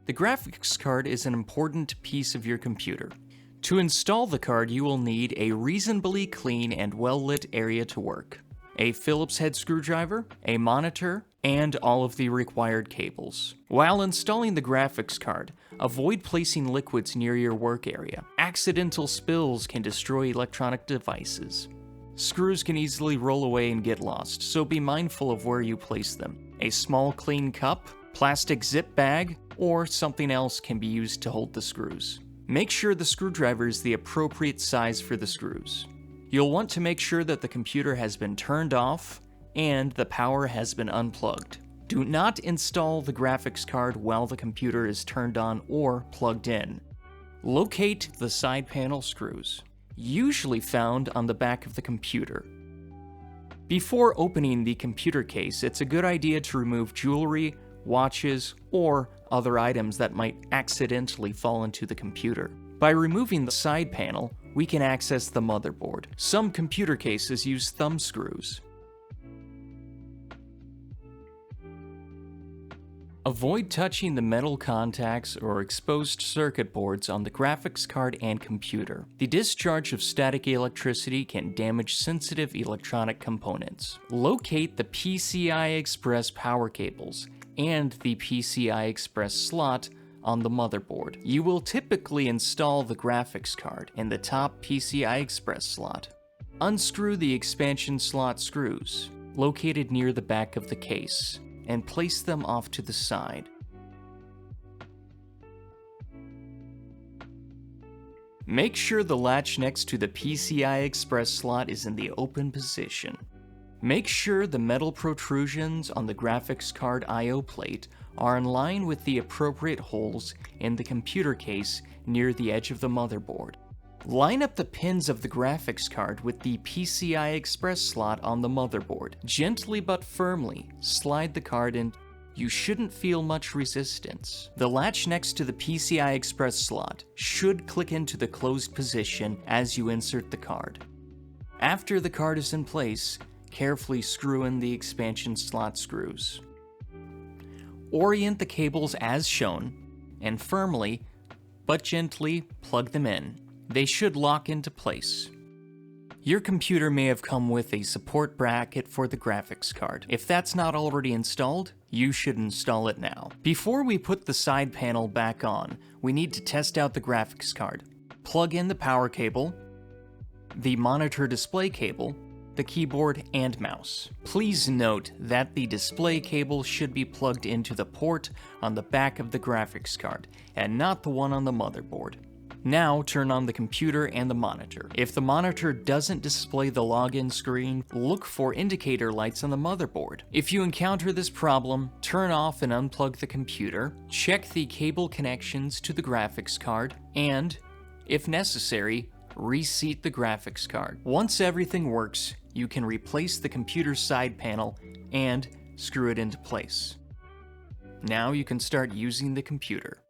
The graphics card is an important piece of your computer. To install the card, you will need a reasonably clean and well-lit area to work, a Phillips head screwdriver, a monitor, and all of the required cables. While installing the graphics card, avoid placing liquids near your work area. Accidental spills can destroy electronic devices. Screws can easily roll away and get lost, so be mindful of where you place them. A small clean cup, plastic zip bag, or something else can be used to hold the screws. Make sure the screwdriver is the appropriate size for the screws. You'll want to make sure that the computer has been turned off and the power has been unplugged. Do not install the graphics card while the computer is turned on or plugged in. Locate the side panel screws, usually found on the back of the computer. Before opening the computer case, it's a good idea to remove jewelry, watches, or other items that might accidentally fall into the computer. By removing the side panel, we can access the motherboard. Some computer cases use thumb screws. Avoid touching the metal contacts or exposed circuit boards on the graphics card and computer. The discharge of static electricity can damage sensitive electronic components. Locate the PCI Express power cables and the PCI Express slot on the motherboard. You will typically install the graphics card in the top PCI Express slot. Unscrew the expansion slot screws, located near the back of the case, and place them off to the side. Make sure the latch next to the PCI Express slot is in the open position. Make sure the metal protrusions on the graphics card I/O plate are in line with the appropriate holes in the computer case near the edge of the motherboard. Line up the pins of the graphics card with the PCI Express slot on the motherboard. Gently but firmly slide the card in. You shouldn't feel much resistance. The latch next to the PCI Express slot should click into the closed position as you insert the card. After the card is in place, carefully screw in the expansion slot screws. Orient the cables as shown, and firmly, but gently, plug them in. They should lock into place. Your computer may have come with a support bracket for the graphics card. If that's not already installed, you should install it now. Before we put the side panel back on, we need to test out the graphics card. Plug in the power cable, the monitor display cable, the keyboard and mouse. Please note that the display cable should be plugged into the port on the back of the graphics card, and not the one on the motherboard. Now turn on the computer and the monitor. If the monitor doesn't display the login screen, look for indicator lights on the motherboard. If you encounter this problem, turn off and unplug the computer, check the cable connections to the graphics card, and, if necessary, reseat the graphics card. Once everything works, you can replace the computer's side panel and screw it into place. Now you can start using the computer.